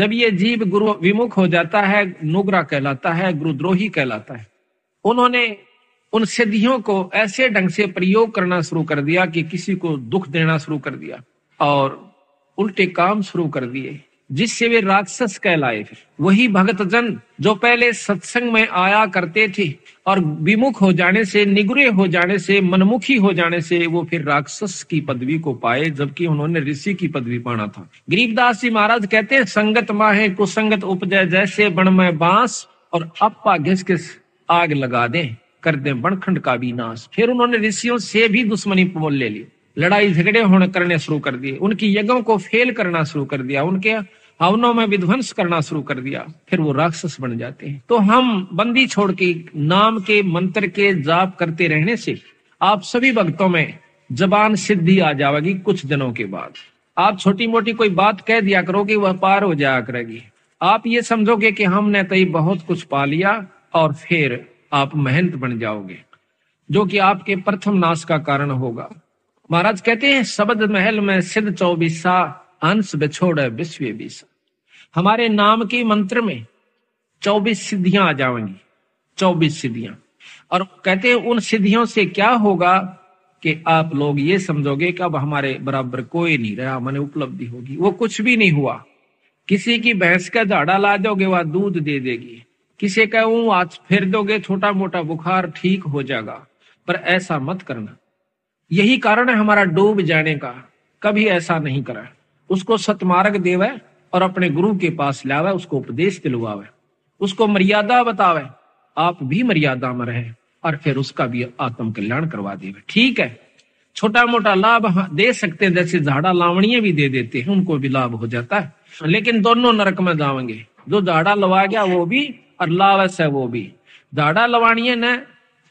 जब ये जीव गुरु विमुख हो जाता है, नुग्रा कहलाता है, गुरुद्रोही कहलाता है। उन्होंने उन सिद्धियों को ऐसे ढंग से प्रयोग करना शुरू कर दिया कि किसी को दुख देना शुरू कर दिया और उल्टे काम शुरू कर दिए, जिससे वे राक्षस कहलाए। फिर वही भगत जन जो पहले सत्संग में आया करते थे और विमुख हो जाने से, निगुरे हो जाने से, मनमुखी हो जाने से वो फिर राक्षस की पदवी को पाए, जबकि उन्होंने ऋषि की पदवी पाना था। गरीबदास जी महाराज कहते हैं, संगत माहे कुसंगत उपजय, जैसे बन में बांस और अप्पा घिस घिस आग लगा दें, कर दें बनखंड का विनाश। फिर उन्होंने ऋषियों से भी दुश्मनी मोल ले ली, लड़ाई झगड़े होने करने शुरू कर दिए, उनकी यज्ञों को फेल करना शुरू कर दिया, उनके हवनों में विध्वंस करना शुरू कर दिया। फिर वो राक्षस बन जाते हैं। तो हम बंदी छोड़ के नाम के मंत्र के जाप करते रहने से आप सभी भक्तों में जबान सिद्धि आ जाएगी। कुछ दिनों के बाद आप छोटी मोटी कोई बात कह दिया करोगे, वह पार हो जाया करेगी। आप ये समझोगे कि हमने तो बहुत कुछ पा लिया, और फिर आप महंत बन जाओगे, जो कि आपके प्रथम नाश का कारण होगा। महाराज कहते हैं, शब्द महल में सिद्ध 24 अंश बिछोड़े विश्व 20। हमारे नाम के मंत्र में 24 सिद्धियां आ जाएंगी, 24 सिद्धियां। और कहते हैं उन सिद्धियों से क्या होगा कि आप लोग ये समझोगे कि अब हमारे बराबर कोई नहीं रहा, मैंने उपलब्धि होगी। वो कुछ भी नहीं हुआ। किसी की भैंस का झाड़ा ला दोगे, वह दूध दे देगी। किसी का हाथ फेर दोगे, छोटा मोटा बुखार ठीक हो जाएगा। पर ऐसा मत करना। यही कारण है हमारा डूब जाने का। कभी ऐसा नहीं करा। उसको सतमार्ग देवे और अपने गुरु के पास लावे, उसको उपदेश दिलवावे, उसको मर्यादा बतावे, आप भी मर्यादा में रहे, और फिर उसका भी आत्म कल्याण करवा देवे। ठीक है, छोटा मोटा लाभ दे सकते हैं, जैसे झाड़ा लावणीय भी दे देते हैं, उनको भी लाभ हो जाता है। लेकिन दोनों नरक में जाएंगे, जो झाड़ा लवा गया वो भी और लावस है वो भी। झाड़ा लवाणीय ने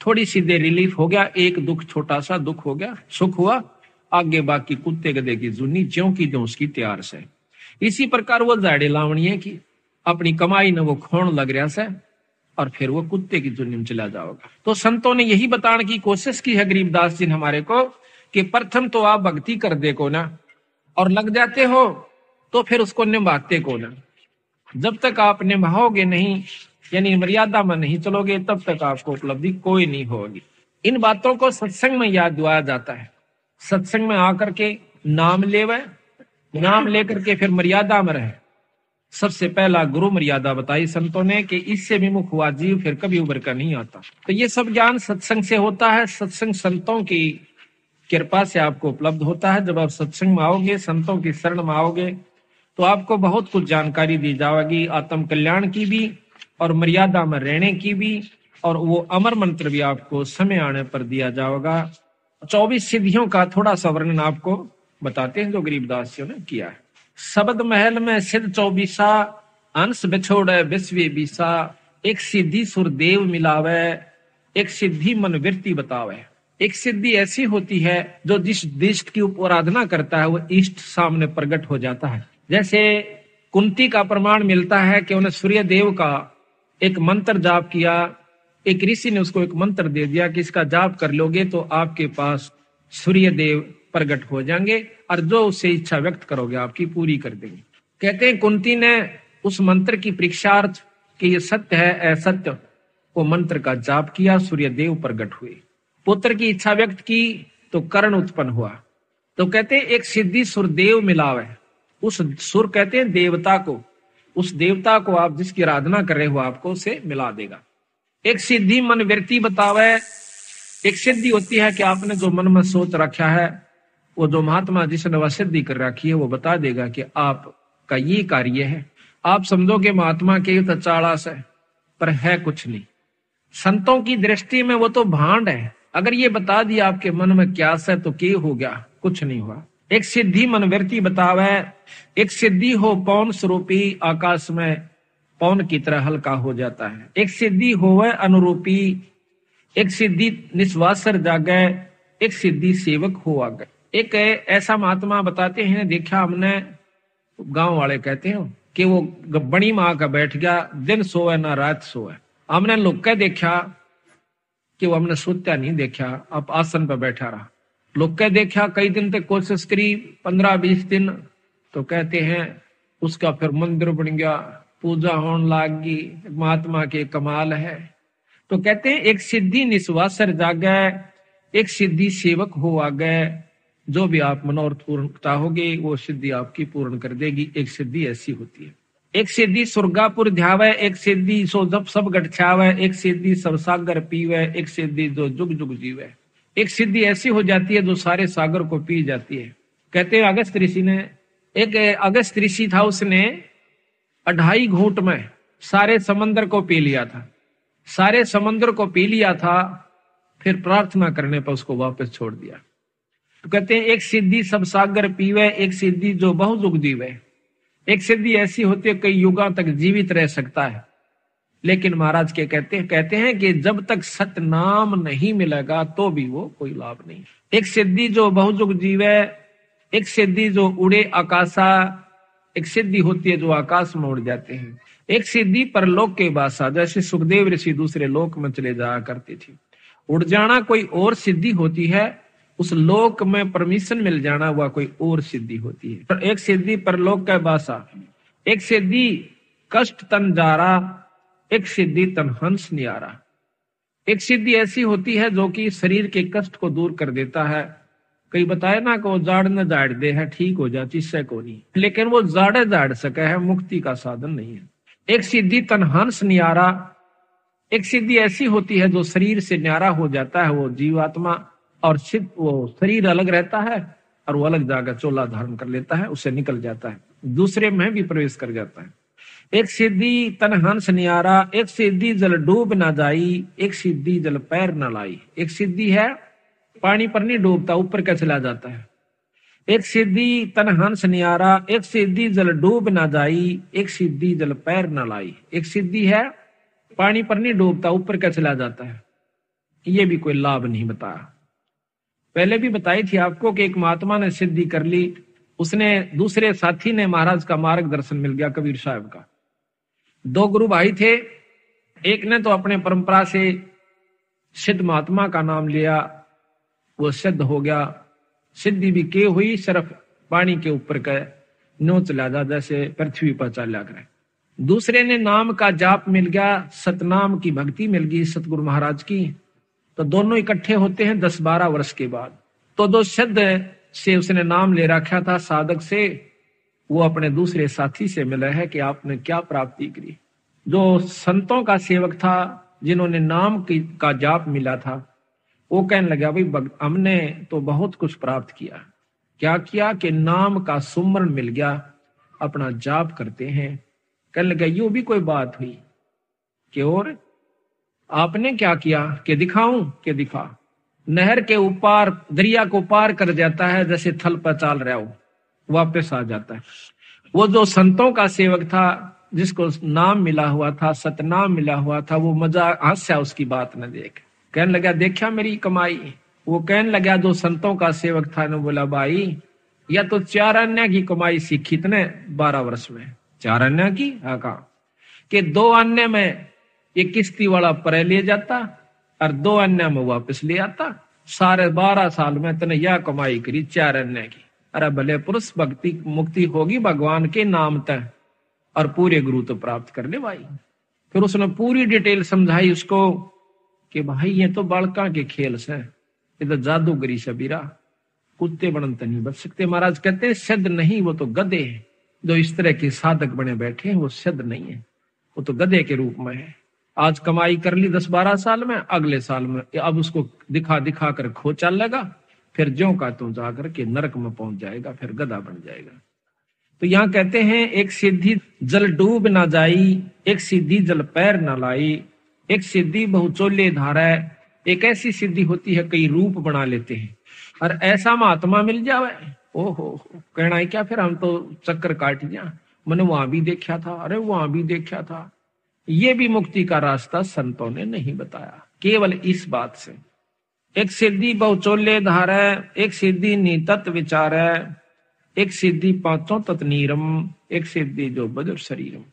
थोड़ी सी देर रिलीफ हो गया, एक दुख, छोटा सा दुख हो गया, सुख हुआ, आगे बाकी कुत्ते गधे की जुनी ज्यों की जो उसकी तैयार से। इसी प्रकार वो झाड़े लावणीय की अपनी कमाई ने वो खोण लग रहा से, और फिर वो कुत्ते की जुनी में चला जाओगा। तो संतों ने यही बताने की कोशिश की है गरीबदास जी ने हमारे को, कि प्रथम तो आप भक्ति कर दे को ना, और लग जाते हो तो फिर उसको निभाते को ना। जब तक आप निभाओगे नहीं, यानी मर्यादा में नहीं चलोगे, तब तक आपको उपलब्धि कोई नहीं होगी। इन बातों को सत्संग में याद दिलाया जाता है। सत्संग में आकर के नाम लेवे, नाम लेकर के फिर मर्यादा में रहे। सबसे पहला गुरु मर्यादा बताई संतों ने कि इससे विमुख हुआ जीव फिर कभी उभर कर नहीं आता। तो ये सब ज्ञान सत्संग से होता है, सत्संग संतों की कृपा से आपको उपलब्ध होता है। जब आप सत्संग में आओगे, संतों की शरण में आओगे, तो आपको बहुत कुछ जानकारी दी जाएगी, आत्म कल्याण की भी और मर्यादा में रहने की भी, और वो अमर मंत्र भी आपको समय आने पर दिया जाएगा। 24 सिद्धियों का थोड़ा सा वर्णन आपको बताते हैं जो गरीबदास जी ने किया है। शब्द महल में सिद्ध 24 अंश बिछोड़े विश्व 20। एक सिद्धि सुरदेव मिलावे, एक सिद्धि मनवृत्ति बतावे। एक सिद्धि ऐसी होती है जो जिस इष्ट की आराधना करता है वो इष्ट सामने प्रकट हो जाता है। जैसे कुंती का प्रमाण मिलता है कि उन्हें सूर्य देव का एक मंत्र जाप किया, एक ऋषि ने उसको एक मंत्र दे दिया कि इसका जाप कर लोगे तो आपके पास सूर्य देव प्रकट हो जाएंगे, और जो उससे इच्छा व्यक्त करोगे आपकी पूरी कर देंगे। कहते हैं कुंती ने उस मंत्र की परीक्षार्थ कि ये सत्य है असत्य, वो मंत्र का जाप किया, सूर्य देव प्रकट हुए। पुत्र की इच्छा व्यक्त की तो कर्ण उत्पन्न हुआ। तो कहते हैं एक सिद्धि सुरदेव मिलावे। उस सुर कहते हैं देवता को, उस देवता को आप जिसकी आराधना कर रहे हो आपको उसे मिला देगा। एक सिद्धि मन व्यक्ति बतावे। एक सिद्धि होती है कि आपने जो मन में सोच रखा है, वो जो महात्मा जिसने वह सिद्धि कर रखी है वो बता देगा कि आपका ये कार्य है। आप समझोगे महात्मा के तो चाड़ास है, पर है कुछ नहीं। संतों की दृष्टि में वो तो भांड है। अगर ये बता दिया आपके मन में क्या है तो क्या हो गया, कुछ नहीं हुआ। एक सिद्धि मनवर्ती बतावे। एक सिद्धि हो पौन स्वरूपी, आकाश में पौन की तरह हल्का हो जाता है। एक सिद्धि होवे अनुरूपी। एक सिद्धि निस्वासर जागे। एक सिद्धि सेवक हो आगे। एक ऐसा महात्मा बताते हैं, देखा हमने, गांव वाले कहते हैं कि वो बड़ी माँ का बैठ गया, दिन सोए ना रात सोए। हमने लोग के देखा कि वो हमने सोता नहीं देखा, अब आसन पर बैठा रहा। लोग के देखा कई दिन तक कोशिश करी, 15-20 दिन, तो कहते हैं उसका फिर मंदिर बन गया, पूजा होने लागी, महात्मा के कमाल है। तो कहते हैं एक सिद्धि निस्वासर जागे, एक सिद्धि सेवक हो आगे, जो भी आप मनोरथ पूर्ण चाहोगे वो सिद्धि आपकी पूर्ण कर देगी। एक सिद्धि ऐसी होती है। एक सिद्धि स्वर्गापुर ध्यावे, एक सिद्धि सो जब सब गठछावे, एक सिद्धि सब सागर पीवे, एक सिद्धि जो जुग जुग जीवे। एक सिद्धि ऐसी हो जाती है जो सारे सागर को पी जाती है। कहते हैं अगस्त ऋषि ने, एक अगस्त ऋषि था, उसने 2.5 घूंट में सारे समंदर को पी लिया था। सारे समंदर को पी लिया था, फिर प्रार्थना करने पर उसको वापस छोड़ दिया। तो कहते हैं एक सिद्धि सब सागर पीवे, एक सिद्धि जो बहुयुग जीवे। एक सिद्धि ऐसी होती है कई युगों तक जीवित रह सकता है, लेकिन महाराज के कहते हैं कि जब तक सतनाम नहीं मिलेगा तो भी वो कोई लाभ नहीं। एक सिद्धि जो बहुयुग जीवे, एक सिद्धि जो उड़े आकाशा, एक सिद्धि होती है जो आकाश में उड़ जाते हैं। एक सिद्धि परलोक के बासा, जैसे सुखदेव ऋषि दूसरे लोक में चले जाया करती थी। उड़ जाना कोई और सिद्धि होती है, उस लोक में परमिशन मिल जाना वह कोई और सिद्धि होती है। एक सिद्धि परलोक का बासा, एक सिद्धि कष्ट तन जारा, एक सिद्धि तन हंस नियारा। एक सिद्धि ऐसी होती है जो कि शरीर के कष्ट को दूर कर देता है। कई बताए ना को जाड़ न जाड़ दे है, ठीक हो जाती इससे को नहीं, लेकिन वो जाड़े जाड़ सके है, मुक्ति का साधन नहीं है। एक सिद्धि तन हंस नियारा, एक सिद्धि ऐसी होती है जो शरीर से न्यारा हो जाता है वो जीवात्मा, और सिद्ध वो शरीर अलग रहता है और वो अलग जाकर चोला धारण कर लेता है, उससे निकल जाता है, दूसरे में भी प्रवेश कर जाता है। एक सिद्धि तन हंस नियारा, एक सिद्धि जल डूब ना जाई, एक सिद्धि जल पैर न लाई। एक सिद्धि है पानी पर नहीं डूबता, ऊपर का चला जाता है। एक सिद्धि तन हंस नियारा, एक सिद्धि जल डूब ना जाई, एक सिद्धि जल पैर न लाई। एक सिद्धि है पानी पर नहीं डूबता, ऊपर का चला जाता है, ये भी कोई लाभ नहीं बताया। पहले भी बताई थी आपको कि एक महात्मा ने सिद्धि कर ली, उसने दूसरे साथी ने महाराज का मार्गदर्शन मिल गया, कबीर साहब का। 2 गुरु भाई थे, एक ने तो अपने परंपरा से सिद्ध महात्मा का नाम लिया, वो सिद्ध हो गया, सिद्धि भी के हुई, सिर्फ पानी के ऊपर का नो चला जा, जैसे पृथ्वी पर चला करे। दूसरे ने नाम का जाप मिल गया, सतनाम की भक्ति मिल गई सतगुरु महाराज की। तो दोनों इकट्ठे होते हैं 10-12 वर्ष के बाद। तो जो सिद्ध से उसने नाम ले रखा था साधक से, वो अपने दूसरे साथी से मिला है कि आपने क्या प्राप्ति करी। जो संतों का सेवक था, जिन्होंने नाम का जाप मिला था, वो कहने लगा भाई हमने तो बहुत कुछ प्राप्त किया। क्या किया कि नाम का सुमरण मिल गया, अपना जाप करते हैं। कहने लगा यूं भी कोई बात हुई कि और आपने क्या किया कि दिखाऊं कि दिखा। नहर के ऊपर दरिया को पार कर जाता है, जैसे थल पर चाल रहा हो, वापस आ जाता है। वो जो संतों का सेवक था, जिसको नाम मिला हुआ था, सतनाम मिला हुआ था, वो मजा हंसा उसकी बात न देख। कहने लगा देखा मेरी कमाई। वो कहने लगा जो संतों का सेवक था ने बोला भाई या तो 4 अन्य की कमाई सीखी तने 12 वर्ष में। 4 अन्य की कहा कि 2 अन्य में ये किश्ती वाला परे ले जाता और 2 अन्य में वापस ले आता। सारे 12 साल में तने यह कमाई करी 4 अन्य की। अरे भले पुरुष भक्ति मुक्ति होगी भगवान के नाम तय और पूरे गुरु तो प्राप्त कर ले भाई। फिर उसने पूरी डिटेल समझाई उसको कि भाई ये तो बालका के खेल से, ये तो जादूगरी सबीरा, कुत्ते बनन तो नहीं बच सकते। महाराज कहते हैं सिद्ध नहीं, वो तो गधे हैं। जो इस तरह के साधक बने बैठे हैं वो सिद्ध नहीं है, वो तो गधे के रूप में है। आज कमाई कर ली 10-12 साल में, अगले साल में अब उसको दिखा दिखा कर खो चल लेगा, फिर ज्यों का त्यों जाकर के नरक में पहुंच जाएगा, फिर गधा बन जाएगा। तो यहाँ कहते हैं एक सिद्धि जल डूब ना जाई, एक सिद्धि जल पैर ना लाई, एक सिद्धि बहुचोले धारा। एक ऐसी सिद्धि होती है कई रूप बना लेते हैं, और ऐसा महात्मा मिल जावे ओहो कहना है क्या, फिर हम तो चक्कर काट दिया, मैंने वहां भी देखा था, अरे वहां भी देखा था। ये भी मुक्ति का रास्ता संतों ने नहीं बताया, केवल इस बात से। एक सिद्धि बहुचोले धारा, एक सिद्धि नितत विचार, एक सिद्धि 5 तत् नीरम, एक सिद्धि जो बजर शरीरम।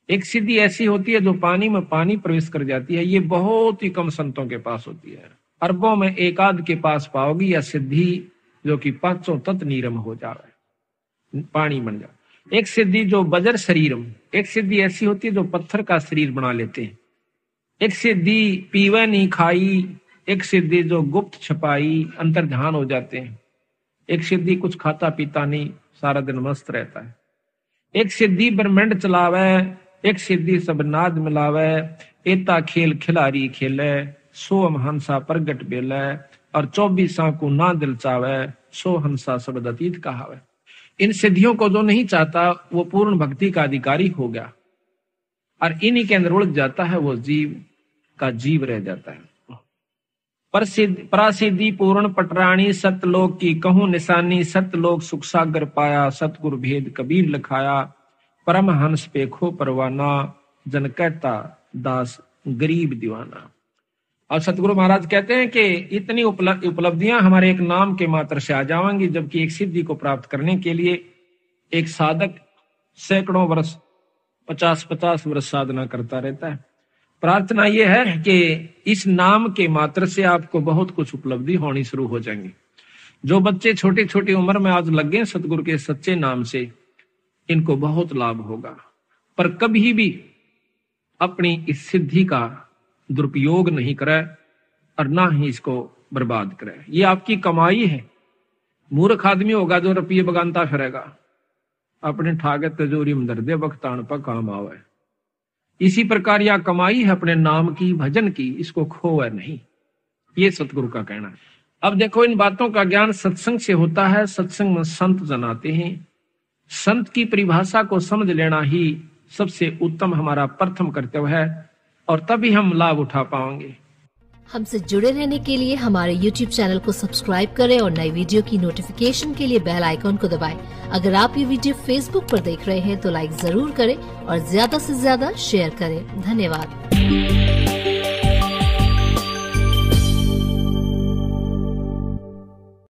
एक सिद्धि ऐसी होती है जो पानी में पानी प्रवेश कर जाती है। ये बहुत ही कम संतों के पास होती है, अरबों में एक आध के पास पाओगी या सिद्धि जो कि 5 तत् नीरम हो जाए, पानी बन जाए। एक सिद्धि जो बजर शरीरम, एक सिद्धि ऐसी होती है जो पत्थर का शरीर बना लेते हैं। एक सिद्धि पीवे नहीं खाई, एक सिद्धि जो गुप्त छपाई अंतर्ध्यान हो जाते हैं। एक सिद्धि कुछ खाता पीता नहीं, सारा दिन मस्त रहता है। एक सिद्धि ब्रह्मांड चलावे, एक सिद्धि सब नाद मिलावे, एता खेल खिलारी खेले, सो हंसा प्रगट बेले, और 24 को ना दिल चावे, सो हंसा शब्द अतीत कहावे। इन सिद्धियों को जो नहीं चाहता वो पूर्ण भक्ति का अधिकारी हो गया, और इन्हीं के अंदर उलझ जाता है, वो जीव का जीव रह जाता है। परासिद्धि पूर्ण पटरानी, सतलोक की कहूं निशानी, सतलोक सुख सागर पाया, सतगुरु भेद कबीर लिखाया, परमहंस पेखो परवाना, जन कहता दास गरीब दीवाना। और सतगुरु महाराज कहते हैं कि इतनी उपलब्धियां हमारे एक नाम के मात्र से आ जाएंगी, जबकि एक सिद्धि को प्राप्त करने के लिए एक साधक सैकड़ों वर्ष 50-50 वर्ष साधना करता रहता है। प्रार्थना यह है कि इस नाम के मात्र से आपको बहुत कुछ उपलब्धि होनी शुरू हो जाएंगी। जो बच्चे छोटी छोटी उम्र में आज लग गए सतगुरु के सच्चे नाम से, इनको बहुत लाभ होगा। पर कभी भी अपनी इस सिद्धि का दुरुपयोग नहीं करे और ना ही इसको बर्बाद करे। ये आपकी कमाई है। मूर्ख आदमी होगा जो रुपये बगानता फिरेगा, अपने ठागे तिजोरी में धर दे, वक्त आने पर काम आवे। इसी प्रकार यह कमाई है अपने नाम की, भजन की, इसको खोए नहीं। ये सतगुरु का कहना है। अब देखो, इन बातों का ज्ञान सत्संग से होता है। सत्संग में संत जनाते हैं। संत की परिभाषा को समझ लेना ही सबसे उत्तम हमारा प्रथम कर्तव्य है, और तभी हम लाभ उठा पाएंगे। हमसे जुड़े रहने के लिए हमारे YouTube चैनल को सब्सक्राइब करें और नई वीडियो की नोटिफिकेशन के लिए बेल आइकॉन को दबाएं। अगर आप ये वीडियो Facebook पर देख रहे हैं तो लाइक जरूर करें और ज्यादा से ज्यादा शेयर करें। धन्यवाद।